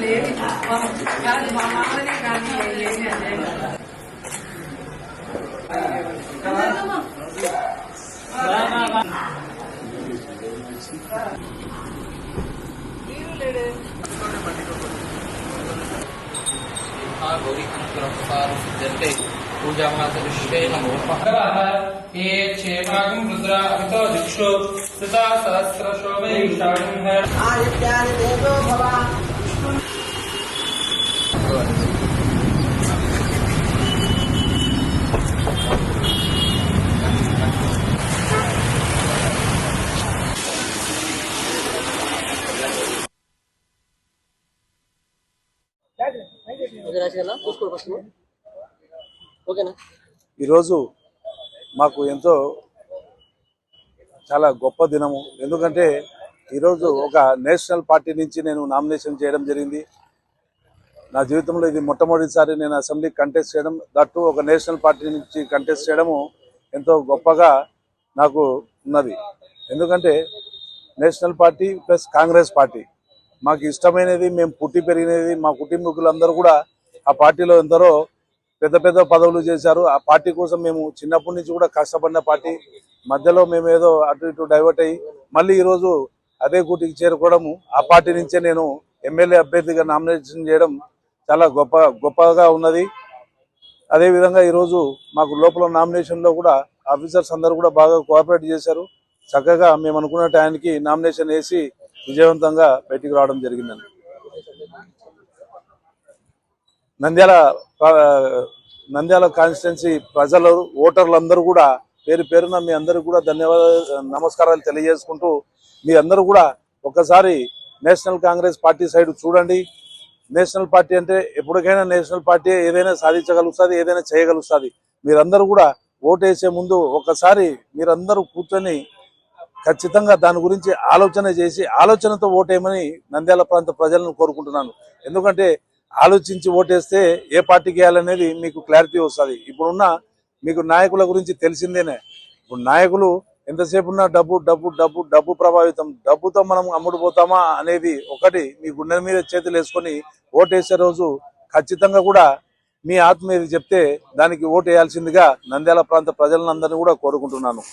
లేదు కాదు మా మామనే కానీ ఏమి पूजा मातृष्टे नमो ये क्षेमागं रुद्रा अमितो दिक्षु सुता सहस्रशोभे आदित्यानि देवो भव ఈరోజు మాకు ఎంతో చాలా గొప్ప దినము. ఎందుకంటే ఈరోజు ఒక నేషనల్ పార్టీ నుంచి నేను నామినేషన్ చేయడం జరిగింది. నా జీవితంలో ఇది మొట్టమొదటిసారి నేను అసెంబ్లీ కంటెస్ట్ చేయడం, దట్టు ఒక నేషనల్ పార్టీ నుంచి కంటెస్ట్ చేయడము ఎంతో గొప్పగా నాకు ఉన్నది. ఎందుకంటే national party plus Congress party మాకు ఇష్టమైనది, మేము పుట్టి పెరిగినది, మా కుటుంబీకులందరూ కూడా ఆ పార్టీలో ఎందరో పెద్ద పెద్ద పదవులు చేశారు. ఆ పార్టీ కోసం మేము చిన్నప్పటి నుంచి కూడా కష్టపడిన పార్టీ. మధ్యలో మేము ఏదో అటు ఇటు డైవర్ట్ అయ్యి మళ్ళీ ఈరోజు అదే కూటికి చేరుకోవడము, ఆ పార్టీ నుంచే నేను ఎమ్మెల్యే అభ్యర్థిగా నామినేషన్ చేయడం చాలా గొప్పగా ఉన్నది. అదేవిధంగా ఈరోజు మాకు లోపల నామినేషన్లో కూడా ఆఫీసర్స్ అందరూ కూడా బాగా కోఆపరేట్ చేశారు. చక్కగా మేము అనుకున్న టైంకి నామినేషన్ వేసి విజయవంతంగా బయటికి రావడం జరిగిందండి. నంద్యాల కాన్స్టిట్యున్సీ ప్రజలు, ఓటర్లందరూ కూడా పేరు పేరున మీ అందరికీ కూడా నమస్కారాలు తెలియజేసుకుంటూ, మీ అందరూ కూడా ఒకసారి నేషనల్ కాంగ్రెస్ పార్టీ సైడ్ చూడండి. నేషనల్ పార్టీ అంటే ఎప్పటికైనా నేషనల్ పార్టీ ఏదైనా సాధించగలుగుతుంది, ఏదైనా చేయగలుగుతుంది. మీరందరూ కూడా ఓటేసే ముందు ఒకసారి మీరందరూ కూర్చొని ఖచ్చితంగా దాని గురించి ఆలోచన చేసి ఆలోచనతో ఓటేయమని నంద్యాల ప్రాంత ప్రజలను కోరుకుంటున్నాను. ఎందుకంటే ఆలోచించి ఓటేస్తే ఏ పార్టీకి వేయాలనేది మీకు క్లారిటీ వస్తుంది. ఇప్పుడున్న మీకు నాయకుల గురించి తెలిసిందేనే. ఇప్పుడు నాయకులు ఎంతసేపు ఉన్నా డబ్బు డబ్బు డబ్బు డబ్బు ప్రభావితం, డబ్బుతో మనం అమ్ముడుపోతామా అనేది ఒకటి మీ గుండె మీద చేతులు వేసుకొని ఓటేసే రోజు ఖచ్చితంగా కూడా మీ ఆత్మ ఏది చెప్తే దానికి ఓటు వేయాల్సిందిగా నంద్యాల ప్రాంత ప్రజలందరినీ కూడా కోరుకుంటున్నాను.